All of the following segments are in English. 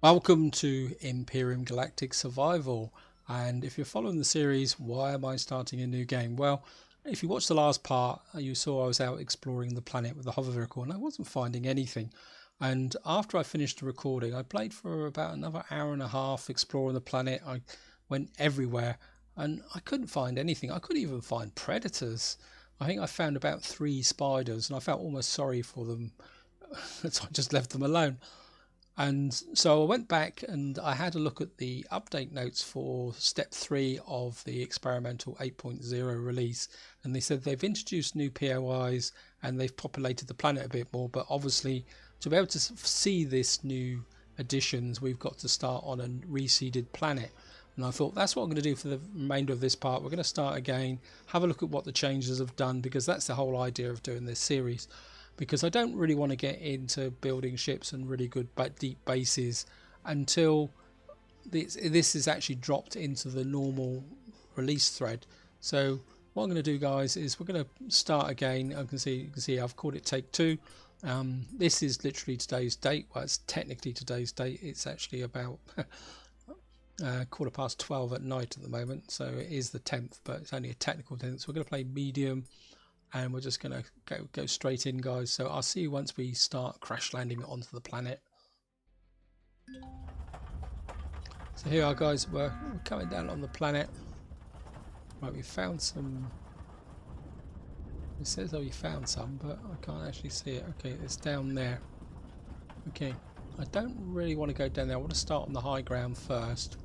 Welcome to Empyrion Galactic Survival, and if you're following the series, why am I starting a new game? Well, if you watched the last part, you saw I was out exploring the planet with the hover vehicle and I wasn't finding anything. And after I finished the recording, I played for about another hour and a half exploring the planet. I went everywhere and I couldn't find anything. I couldn't even find predators. I think I found about 3 spiders and I felt almost sorry for them, so I just left them alone. And so I went back and I had a look at the update notes for step 3 of the experimental 8.0 release, and they said they've introduced new POIs and they've populated the planet a bit more, but obviously to be able to see this new additions we've got to start on a reseeded planet. And I thought that's what I'm going to do for the remainder of this part. We're going to start again, have a look at what the changes have done, because that's the whole idea of doing this series. Because I don't really want to get into building ships and really good but deep bases until this is actually dropped into the normal release thread. So what I'm going to do, guys, is we're going to start again. You can see I've called it take 2. This is literally today's date. Well, it's technically today's date. It's actually about 12:15 at night at the moment, so it is the 10th, but it's only a technical 10th. So we're going to play medium. And we're just going to go straight in, guys. So I'll see you once we start crash landing onto the planet. So here we are, guys. We're coming down on the planet. Right, we found some. It says that we found some, but I can't actually see it. Okay, it's down there. Okay, I don't really want to go down there. I want to start on the high ground first,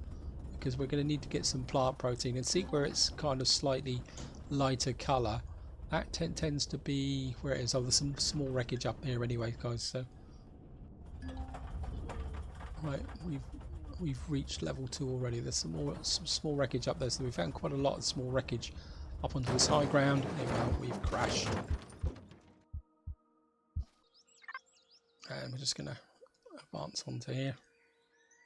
because we're going to need to get some plant protein and see where it's kind of slightly lighter colour. That tends to be where it is. Oh, there's some small wreckage up here anyway, guys. So, right, we've reached level 2 already. There's some small wreckage up there, so we found quite a lot of small wreckage up onto this high ground. Anyway, we've crashed, and we're just gonna advance onto here.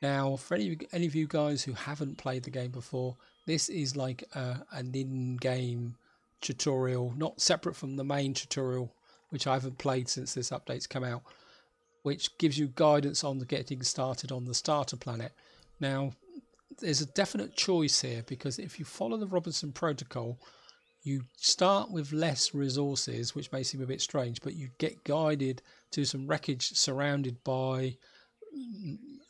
Now, for any of you guys who haven't played the game before, this is like an in-game tutorial, not separate from the main tutorial, which I haven't played since this update's come out, which gives you guidance on getting started on the starter planet. Now, there's a definite choice here, because if you follow the Robinson protocol, you start with less resources, which may seem a bit strange, but you get guided to some wreckage surrounded by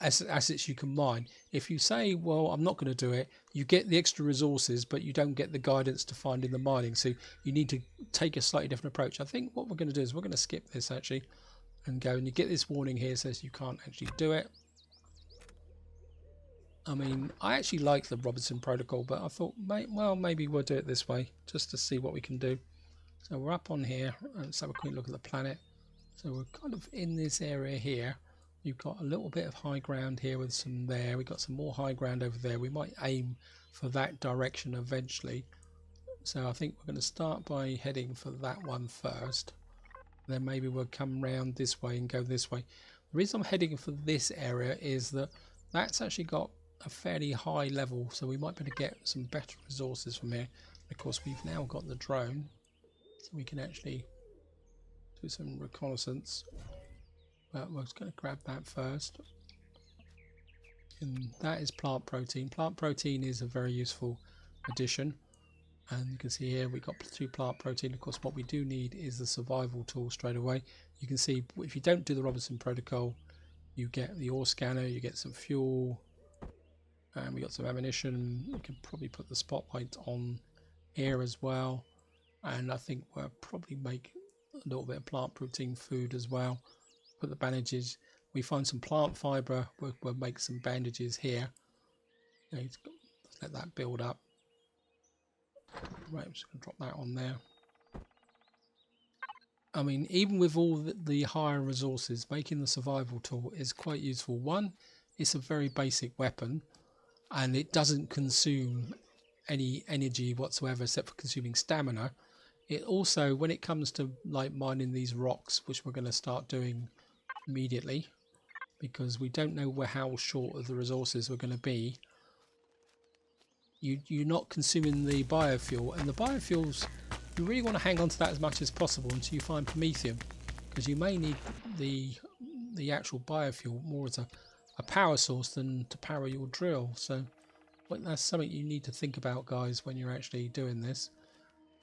assets you can mine. If you say, well, I'm not going to do it, you get the extra resources, but you don't get the guidance to find in the mining. So you need to take a slightly different approach. I think what we're going to do is we're going to skip this actually and go, and you get this warning here, says you can't actually do it. I mean, I actually like the Robinson protocol, but I thought, well, maybe we'll do it this way just to see what we can do. So we're up on here, and let's have a quick look at the planet. So we're kind of in this area here. You've got a little bit of high ground here with some there. We've got some more high ground over there. We might aim for that direction eventually. So I think we're going to start by heading for that one first. Then maybe we'll come round this way and go this way. The reason I'm heading for this area is that that's actually got a fairly high level, so we might be able to get some better resources from here. Of course, we've now got the drone, so we can actually do some reconnaissance. But we're just going to grab that first. And that is plant protein. Plant protein is a very useful addition. And you can see here we've got 2 plant protein. Of course, what we do need is the survival tool straight away. You can see if you don't do the Robinson protocol, you get the ore scanner, you get some fuel, and we got some ammunition. You can probably put the spotlight on here as well. And I think we'll probably make a little bit of plant protein food as well. Put the bandages. We find some plant fibre. We'll make some bandages here. Okay, let's let that build up. Right, I'm just going to drop that on there. I mean, even with all the higher resources, making the survival tool is quite useful. One, it's a very basic weapon, and it doesn't consume any energy whatsoever except for consuming stamina. It also, when it comes to like mining these rocks, which we're going to start doing immediately, because we don't know how short of the resources we're going to be, you're not consuming the biofuel, and the biofuels, you really want to hang on to that as much as possible until you find promethium, because you may need the actual biofuel more as a a power source than to power your drill. So that's something you need to think about, guys, when you're actually doing this.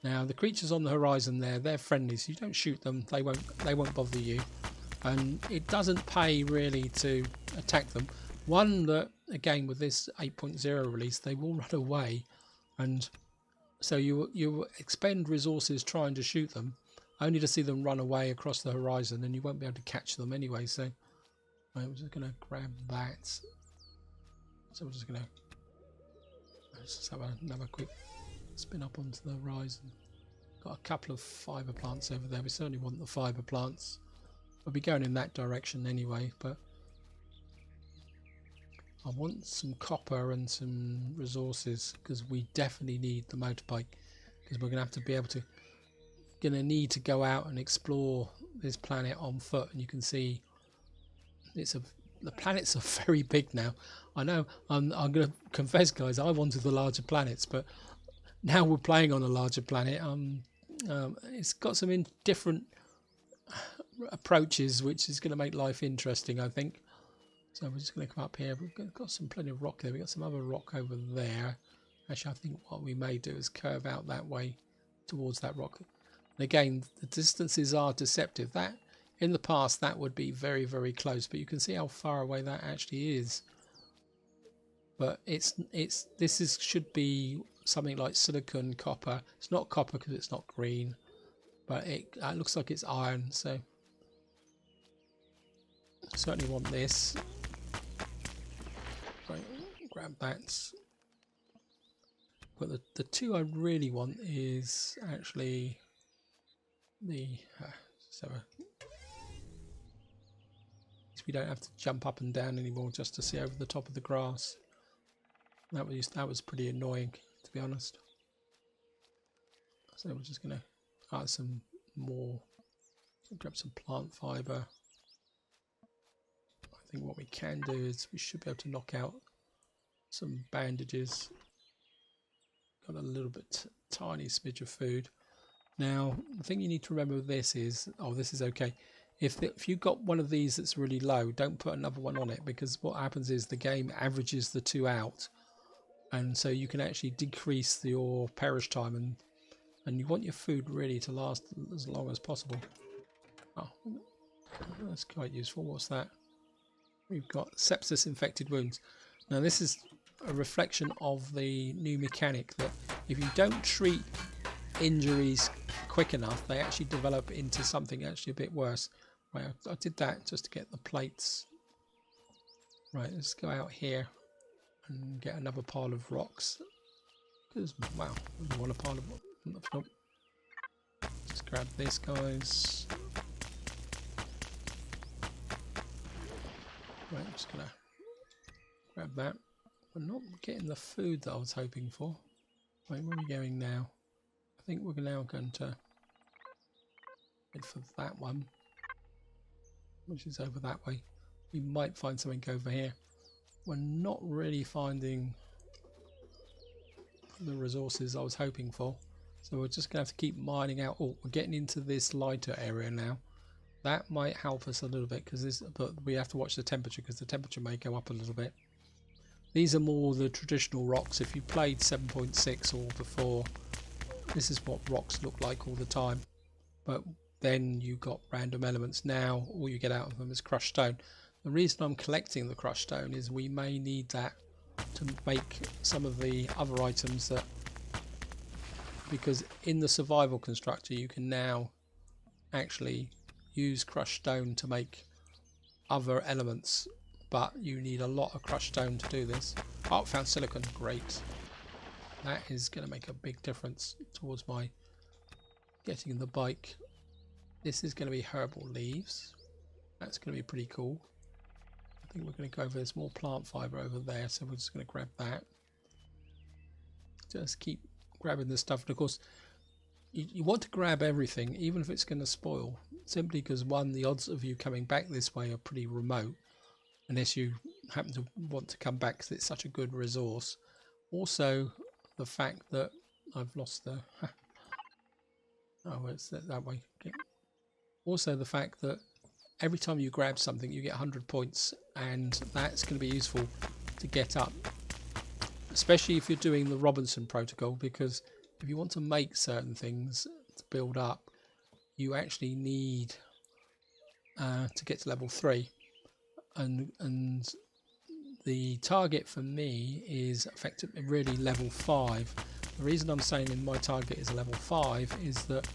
Now the creatures on the horizon there, they're friendly, so you don't shoot them. They won't bother you, and it doesn't pay really to attack them. One, that again with this 8.0 release, they will run away, and so you expend resources trying to shoot them, only to see them run away across the horizon, and you won't be able to catch them anyway. So I'm just going to grab that. So we're just going to just have another quick spin up onto the horizon. Got a couple of fibre plants over there. We certainly want the fibre plants. We'll be going in that direction anyway, but I want some copper and some resources, because we definitely need the motorbike, because we're going to have to be able to need to go out and explore this planet on foot. And you can see the planets are very big now. I know I'm going to confess, guys, I wanted the larger planets, but now we're playing on a larger planet. It's got some different approaches, which is going to make life interesting, I think. So we're just going to come up here. We've got plenty of rock there. We've got some other rock over there. Actually, I think what we may do is curve out that way towards that rock. And again, the distances are deceptive. That in the past, that would be very, very close, but you can see how far away that actually is. But this should be something like silicon copper. It's not copper because it's not green, but it looks like it's iron. So I certainly want this. Right, grab that. But the two I really want is actually the so we don't have to jump up and down anymore just to see over the top of the grass. That was pretty annoying, to be honest. So we're just gonna add some more. Grab some plant fibre. I think what we can do is we should be able to knock out some bandages. Got a little bit tiny smidge of food. Now the thing you need to remember with this is, this is okay. If you've got one of these that's really low, don't put another one on it, because what happens is the game averages the two out, and so you can actually decrease your perish time, and you want your food really to last as long as possible. Oh, that's quite useful. What's that? We've got sepsis infected wounds. Now this is a reflection of the new mechanic that if you don't treat injuries quick enough, they actually develop into something actually a bit worse. Right, I did that just to get the plates. Right, let's go out here and get another pile of rocks. Because, wow, I want a pile of... Just grab this, guys. Right, I'm just gonna grab that. We're not getting the food that I was hoping for. Right, where are we going now? I think we're now going to head for that one, which is over that way. We might find something over here. We're not really finding the resources I was hoping for, so we're just gonna have to keep mining out. Oh, we're getting into this lighter area now. That might help us a little bit, but we have to watch the temperature, because the temperature may go up a little bit. These are more the traditional rocks. If you played 7.6 or before, this is what rocks look like all the time. But then you got random elements. Now all you get out of them is crushed stone. The reason I'm collecting the crushed stone is we may need that to make some of the other items, because in the survival constructor you can now actually use crushed stone to make other elements, but you need a lot of crushed stone to do this. Oh, found silicon. Great. That is going to make a big difference towards my getting the bike. This is going to be herbal leaves. That's going to be pretty cool. I think we're going to go over, there's more plant fibre over there, so we're just going to grab that. Just keep grabbing this stuff, and of course you want to grab everything, even if it's going to spoil, simply because one, the odds of you coming back this way are pretty remote, unless you happen to want to come back because it's such a good resource. Also the fact that I've lost the oh, it's that way. Okay. Also the fact that every time you grab something you get 100 points, and that's going to be useful to get up, especially if you're doing the Robinson protocol, because if you want to make certain things to build up, you actually need to get to level 3, and the target for me is effectively really level 5. The reason I'm saying in my target is a level 5 is that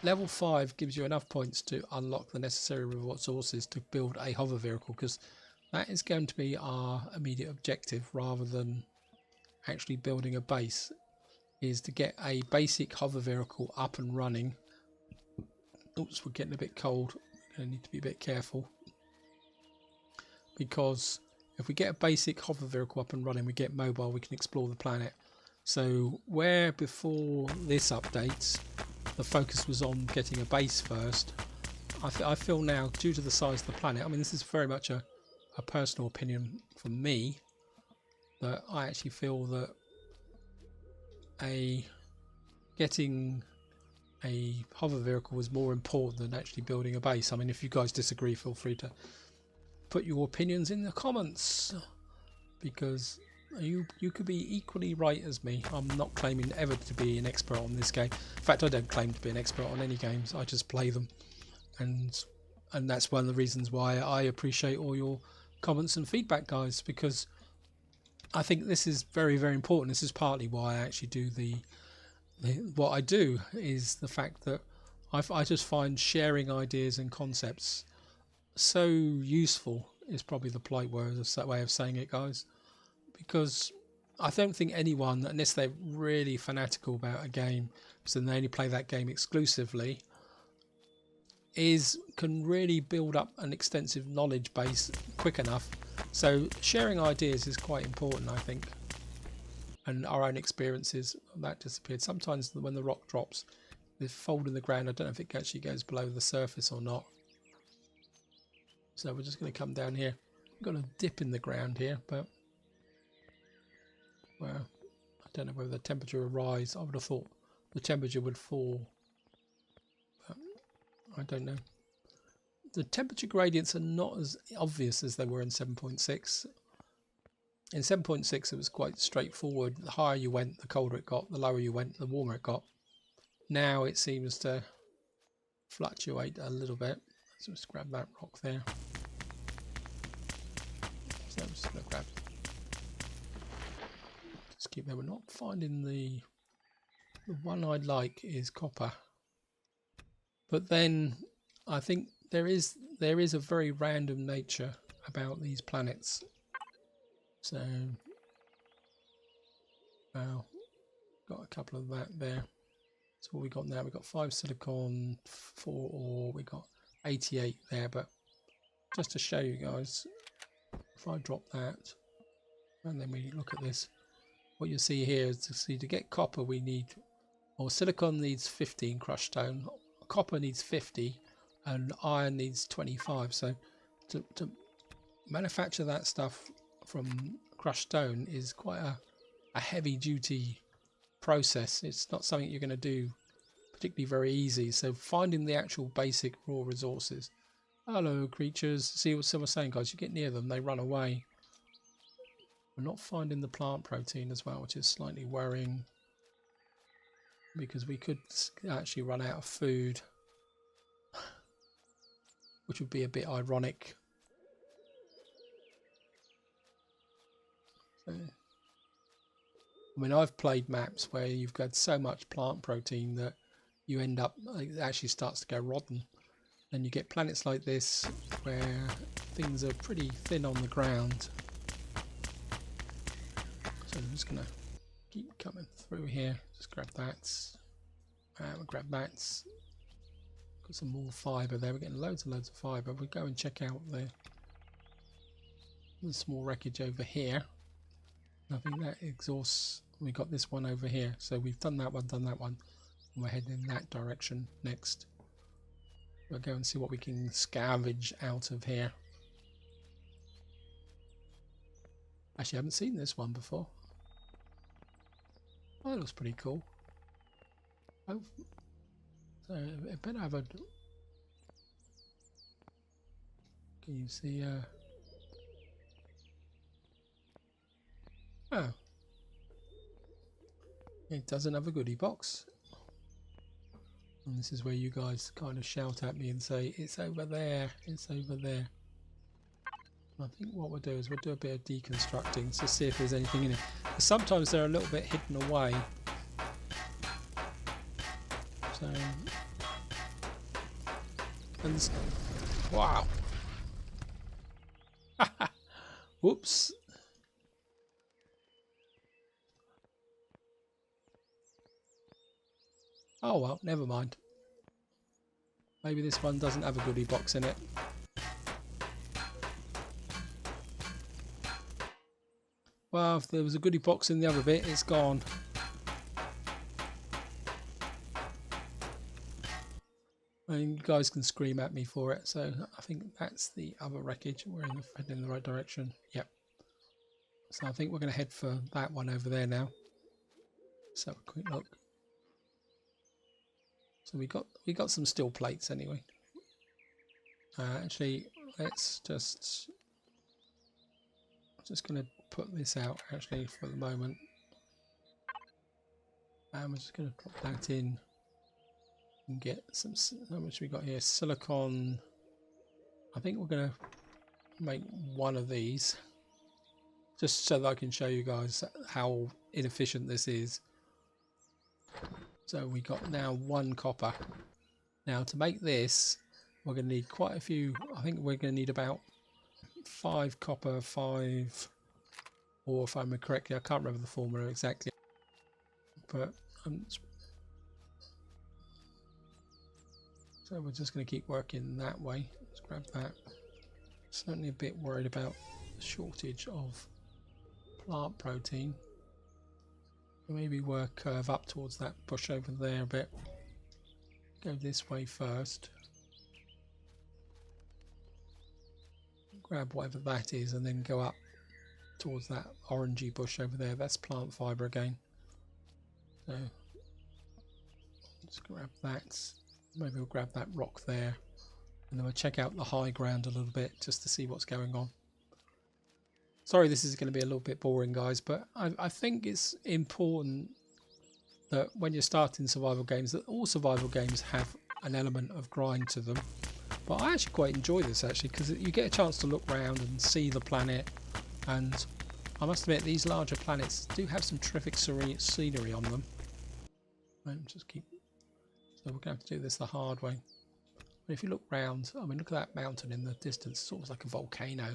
level 5 gives you enough points to unlock the necessary resources to build a hover vehicle, because that is going to be our immediate objective, rather than actually building a base, is to get a basic hover vehicle up and running. Oops, we're getting a bit cold. We're going to need to be a bit careful, because if we get a basic hover vehicle up and running, we get mobile, we can explore the planet. So where before this update the focus was on getting a base first, I feel now, due to the size of the planet, I mean this is very much a personal opinion from me, that I actually feel that getting a hover vehicle was more important than actually building a base. I mean, if you guys disagree, feel free to put your opinions in the comments, because you could be equally right as me. I'm not claiming ever to be an expert on this game. In fact, I don't claim to be an expert on any games. I just play them, and that's one of the reasons why I appreciate all your comments and feedback, guys, because I think this is very, very important. This is partly why I actually do what I do, is the fact that I just find sharing ideas and concepts so useful, is probably the polite way of saying it, guys, because I don't think anyone, unless they're really fanatical about a game, so they only play that game exclusively, can really build up an extensive knowledge base quick enough. So sharing ideas is quite important, I think, and our own experiences. That disappeared. Sometimes when the rock drops, they fold in the ground. I don't know if it actually goes below the surface or not. So we're just going to come down here. We've got a dip in the ground here, but well, I don't know whether the temperature will rise. I would have thought the temperature would fall, but I don't know. The temperature gradients are not as obvious as they were in 7.6. In 7.6 it was quite straightforward. The higher you went, the colder it got. The lower you went, the warmer it got. Now it seems to fluctuate a little bit. So let's grab that rock there. So I'm just going to grab, just keep there. We're not finding the one I'd like is copper, but then I think there is a very random nature about these planets. So, well, got a couple of that there. So what we got now? We got 5 silicon, 4 ore. We got 88 there. But just to show you guys, if I drop that, and then we look at this, what you see here is to get copper, we need, or silicon needs 15 crushed stone, copper needs 50, and iron needs 25. So to manufacture that stuff from crushed stone is quite a heavy duty process. It's not something you're going to do particularly very easy. So finding the actual basic raw resources. Hello creatures, see what someone's saying, guys, you get near them, they run away. We're not finding the plant protein as well, which is slightly worrying, because we could actually run out of food, which would be a bit ironic. So, I mean, I've played maps where you've got so much plant protein that you end up, it actually starts to go rotten. And you get planets like this where things are pretty thin on the ground. So I'm just going to keep coming through here. Just grab that. We'll grab that. Got some more fibre there. We're getting loads and loads of fibre. We'll go and check out the small wreckage over here. I think that exhausts. We got this one over here. So we've done that one, and we're heading in that direction next. We'll go and see what we can scavenge out of here. Actually, I haven't seen this one before. Oh, that looks pretty cool. Oh, so it better have a... Can you see? Oh, it doesn't have a goodie box. And this is where you guys kind of shout at me and say, it's over there, it's over there. I think what we'll do is we'll do a bit of deconstructing to see if there's anything in it. But sometimes they're a little bit hidden away. So, and wow. Whoops. Oh well, never mind. Maybe this one doesn't have a goodie box in it. Well, if there was a goodie box in the other bit, it's gone. And you guys can scream at me for it. So I think that's the other wreckage. We're heading in the right direction. Yep. So I think we're going to head for that one over there now. Let's have a quick look. So we got some steel plates anyway. Actually, let's just. I'm just going to put this out actually for the moment. And we're just going to drop that in and get some. How much we got here? Silicon. I think we're going to make one of these, just so that I can show you guys how inefficient this is. So we got now 1 copper. Now to make this, we're going to need quite a few. I think we're going to need about 5 copper, 5, or if I remember correctly, I can't remember the formula exactly, but so we're just going to keep working that way. Let's grab that. Certainly a bit worried about the shortage of plant protein. Maybe work curve up towards that bush over there a bit. Go this way first. Grab whatever that is and then go up towards that orangey bush over there. That's plant fibre again. So let's grab that. Maybe we'll grab that rock there. And then we'll check out the high ground a little bit just to see what's going on. Sorry this is going to be a little bit boring guys, but I think it's important that when you're starting survival games, that all survival games have an element of grind to them. But I actually quite enjoy this actually, because you get a chance to look around and see the planet, and I must admit these larger planets do have some terrific scenery on them. Just keep. So we're going to have to do this the hard way. But if you look round, I mean look at that mountain in the distance, it's almost like a volcano.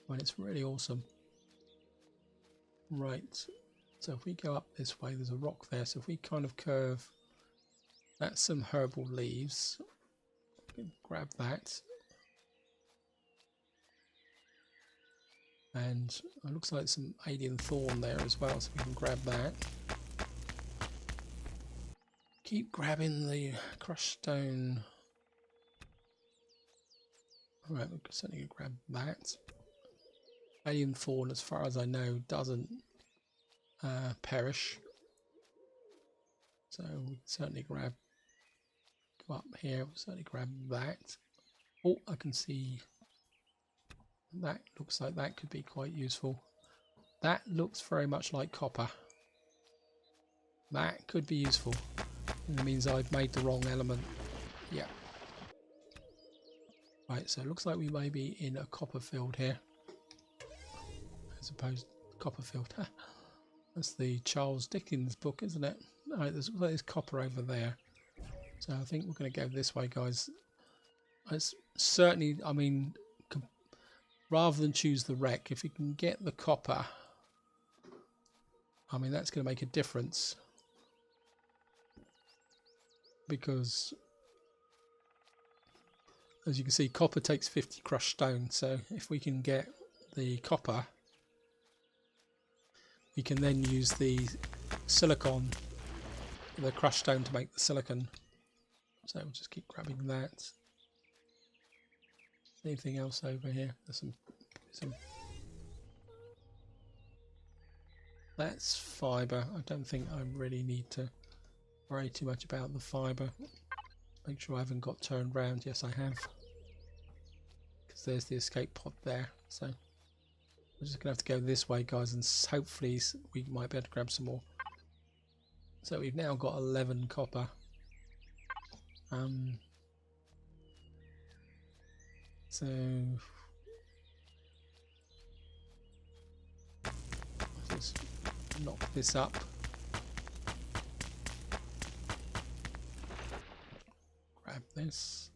I mean, it's really awesome. Right, so if we go up this way, there's a rock there, so if we kind of curve, that's some herbal leaves. Grab that. And it looks like some alien thorn there as well, so we can grab that. Keep grabbing the crushed stone. Alright, we're certainly going to grab that. Alien thorn, as far as I know, doesn't perish. So we can certainly grab, go up here, we'll certainly grab that. Oh, I can see that looks like that could be quite useful. That looks very much like copper. That could be useful. And it means I've made the wrong element. Yeah. Right, so it looks like we may be in a copper field here. As opposed to Copperfield. That's the Charles Dickens book, isn't it? Alright, there's copper over there. So I think we're going to go this way, guys. It's certainly, I mean, rather than choose the wreck, if you can get the copper, I mean, that's going to make a difference. Because, as you can see, copper takes 50 crushed stone. So if we can get the copper, we can then use the silicon, the crushed stone, to make the silicon. So we'll just keep grabbing that. Anything else over here? There's some. That's fibre. I don't think I really need to worry too much about the fibre. Make sure I haven't got turned round. Yes, I have. because there's the escape pod there. So we're just gonna have to go this way, guys, and hopefully we might be able to grab some more. So we've now got 11 copper. So just knock this up. Grab this.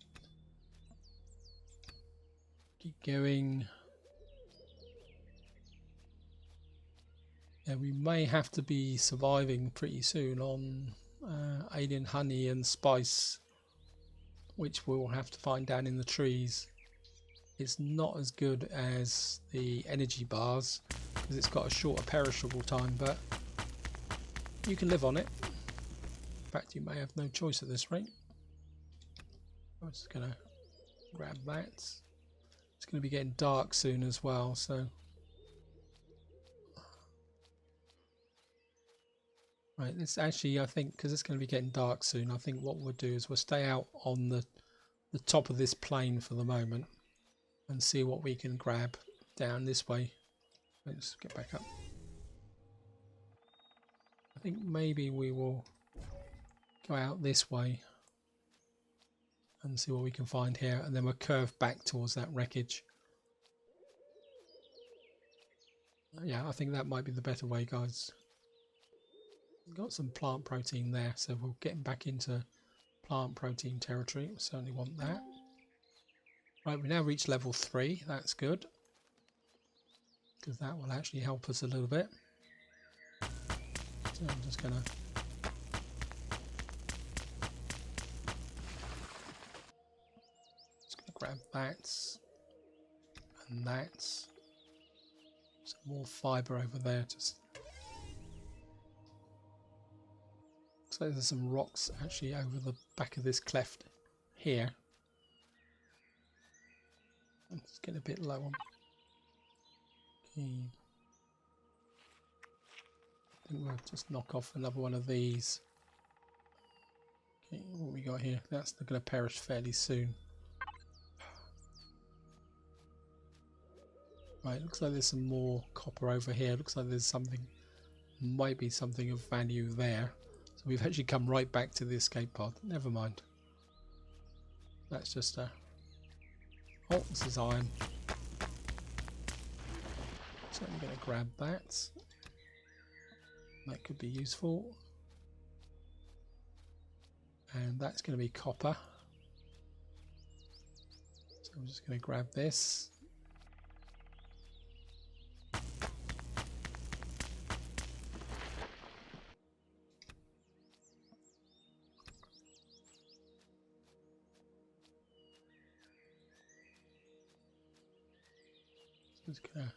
Keep going. Yeah, we may have to be surviving pretty soon on alien honey and spice, which we'll have to find down in the trees. It's not as good as the energy bars because it's got a shorter perishable time, but you can live on it. In fact, you may have no choice at this rate. I'm just going to grab that. It's going to be getting dark soon as well, so right, this actually, I think, because it's going to be getting dark soon, I think what we'll do is we'll stay out on the top of this plane for the moment and see what we can grab down this way. Let's get back up. I think maybe we will go out this way and see what we can find here, and then we'll curve back towards that wreckage. Yeah, I think that might be the better way, guys. We've got some plant protein there, so we'll get back into plant protein territory. We certainly want that. Right, we now reached level 3. That's good, because that will actually help us a little bit. So I'm just going to grab that and that. Some more fibre over there. Just looks like there's some rocks actually over the back of this cleft here. Let's get a bit low on. Okay. I think we'll just knock off another one of these. Okay, what we got here? That's going to perish fairly soon. Right, looks like there's some more copper over here. Looks like there's something, might be something of value there. So we've actually come right back to the escape pod. Never mind. That's just a... Oh, this is iron. So I'm going to grab that. That could be useful. And that's going to be copper. So I'm just going to grab this. Just going to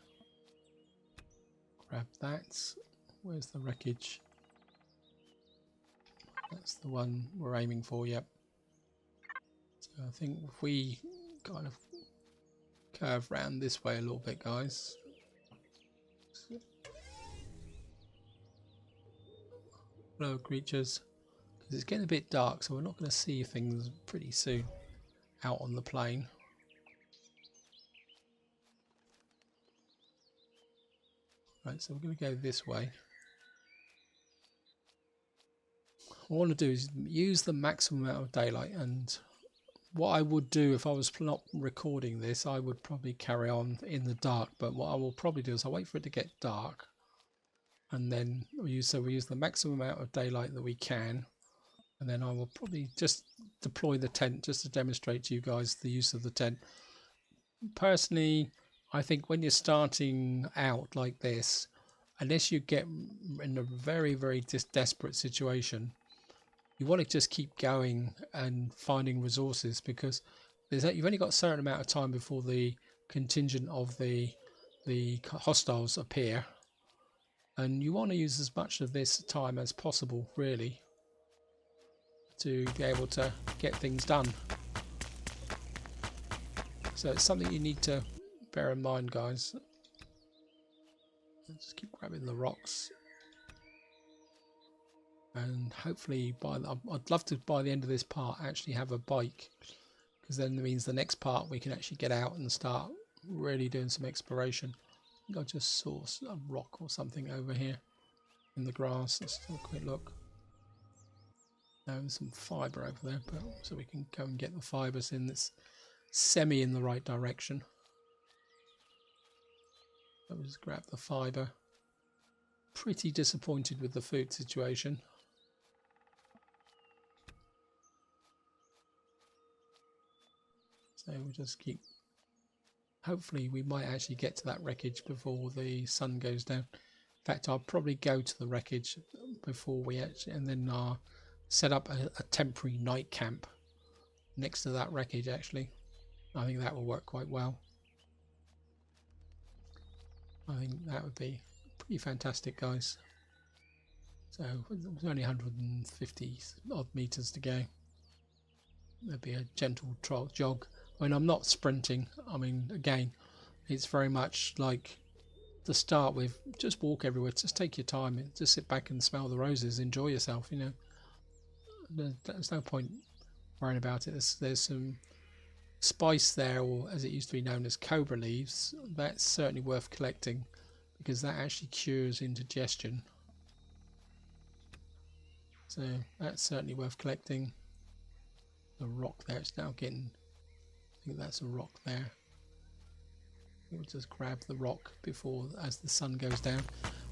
grab that. Where's the wreckage? That's the one we're aiming for, yep. So I think if we kind of curve round this way a little bit, guys. Hello, creatures. Because it's getting a bit dark, so we're not going to see things pretty soon out on the plane. Right, so we're going to go this way. What I want to do is use the maximum amount of daylight, and what I would do if I was not recording this, I would probably carry on in the dark, but what I will probably do is I'll wait for it to get dark, and then we use the maximum amount of daylight that we can, and then I will probably just deploy the tent just to demonstrate to you guys the use of the tent. Personally, I think when you're starting out like this, unless you get in a very, very desperate situation, you want to just keep going and finding resources, because you've only got a certain amount of time before the contingent of the hostiles appear, and you want to use as much of this time as possible, really, to be able to get things done. So it's something you need to bear in mind, guys. Just keep grabbing the rocks, and hopefully I'd love to, by the end of this part, actually have a bike because then it means the next part we can actually get out and start really doing some exploration. I think I just saw a rock or something over here in the grass. Let's have a quick look. Now there's some fibre over there, but so we can go and get the fibres in this semi in the right direction. So we'll just grab the fibre. Pretty disappointed with the food situation. So we'll just keep, hopefully we might actually get to that wreckage before the sun goes down. In fact, I'll probably go to the wreckage before we actually, and then set up a temporary night camp next to that wreckage actually. I think that will work quite well. I think that would be pretty fantastic, guys. So there's only 150 odd meters to go. There'd be a gentle jog. I mean, I'm not sprinting. I mean, again, it's very much like to start with, just walk everywhere, just take your time, just sit back and smell the roses, enjoy yourself, you know. There's no point worrying about it. There's some spice there, or as it used to be known as cobra leaves. That's certainly worth collecting because that actually cures indigestion. So that's certainly worth collecting. The rock there, it's now getting, I think that's a rock there. We'll just grab the rock before, as the sun goes down.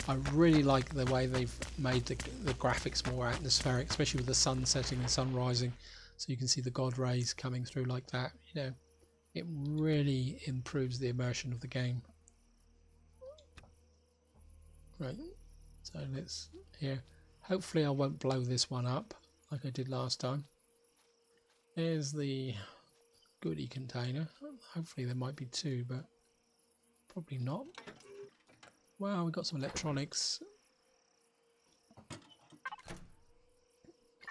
I really like the way they've made the graphics more atmospheric, especially with the sun setting and sun rising. So you can see the god rays coming through like that. You know, it really improves the immersion of the game. Right, so let's here. Hopefully I won't blow this one up like I did last time. There's the goodie container. Hopefully there might be two, but probably not. Well, we've got some electronics.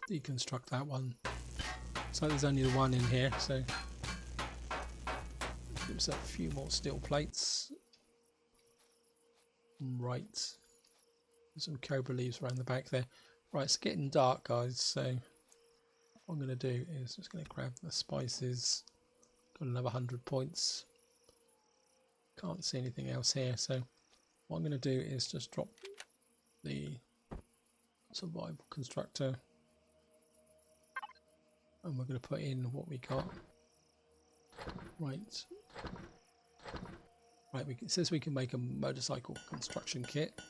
Deconstruct that one. So there's only the one in here, so gives us a few more steel plates. Right. Some cobra leaves around the back there. Right, it's getting dark, guys, so what I'm going to do is just going to grab the spices. Got another 100 points. Can't see anything else here, so what I'm going to do is just drop the survival constructor, and we're going to put in what we got. Right, it says we can make a motorcycle construction kit.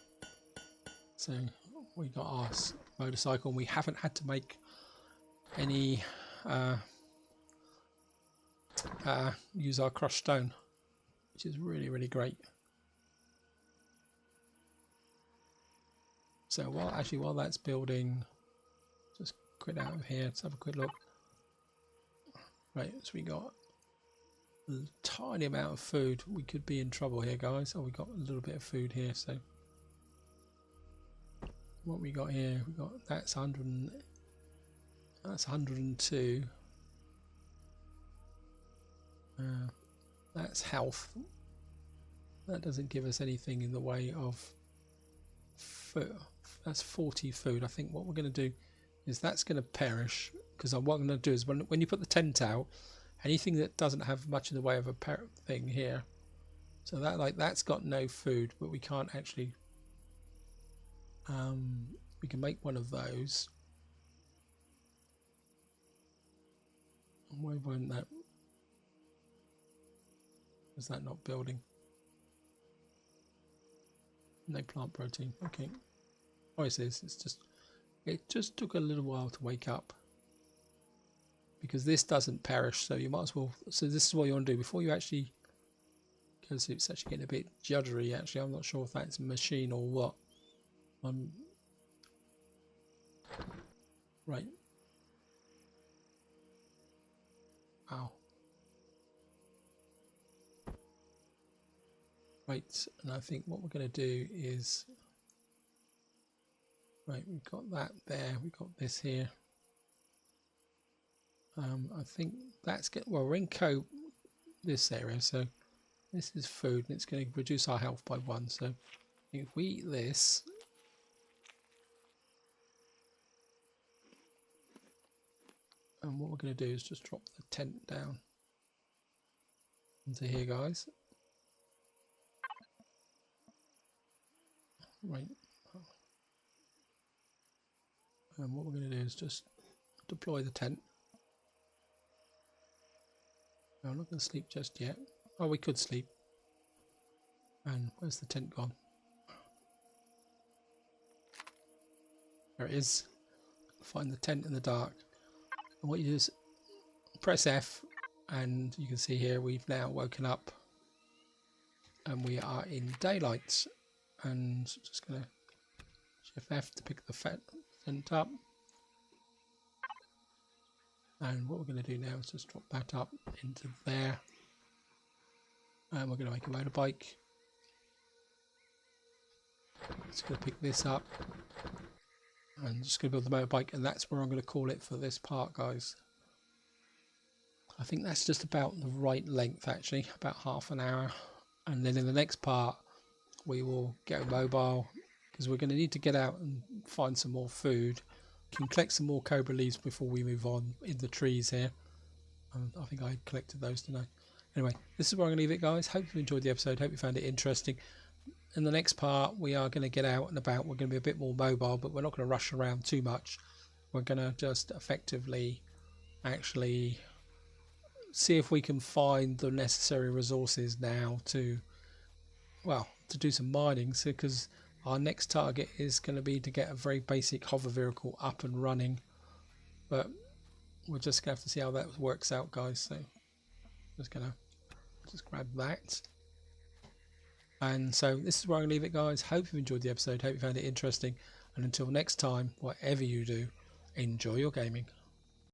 So we got our motorcycle, and we haven't had to make any use our crushed stone, which is really great. So while that's building, just quit out of here. Let's have a quick look. Right, so we got a tiny amount of food. We could be in trouble here, guys. Oh, we got a little bit of food here. So what we got here? We got that's 100. That's 102. That's health. That doesn't give us anything in the way of food. That's 40 food. I think what we're going to do is that's going to perish, because what I'm going to do is when you put the tent out, anything that doesn't have much in the way of a thing here, so that that's got no food, but we can't actually we can make one of those. Why won't that? Is that not building? No plant protein. Okay. Oh, it is. It just took a little while to wake up, because this doesn't perish. So you might as well. So this is what you want to do before you actually, because it's actually getting a bit juddery. Actually, I'm not sure if that's a machine or what. Right. Ow. Right, and I think what we're going to do is, right, we've got that there, we've got this here. I think that's well, we're in this area, so this is food, and it's going to reduce our health by 1. So if we eat this, And what we're going to do is just drop the tent down into here, guys. Right. And what we're going to do is just deploy the tent. No, I'm not going to sleep just yet. Oh, we could sleep. And where's the tent gone? There it is. Find the tent in the dark. And what you do is press F, and you can see here we've now woken up and we are in daylight. And just going to shift F to pick the tent up. And what we're going to do now is just drop that up into there. And we're going to make a motorbike. Just going to pick this up. And just going to build the motorbike, and that's where I'm going to call it for this part, guys. I think that's just about the right length, actually, about half an hour. And then in the next part we will go mobile, because we're going to need to get out and find some more food. We can collect some more cobra leaves before we move on in the trees here. I think I collected those tonight. Anyway, this is where I'm going to leave it, guys. Hope you enjoyed the episode. Hope you found it interesting. In the next part, we are going to get out and about. We're going to be a bit more mobile, but we're not going to rush around too much. We're going to just effectively actually see if we can find the necessary resources now to, well, to do some mining. So, because our next target is going to be to get a very basic hover vehicle up and running. But we're just going to have to see how that works out, guys. So, just going to just grab that. And so this is where I'm going to leave it, guys. Hope you enjoyed the episode. Hope you found it interesting. And until next time, whatever you do, enjoy your gaming.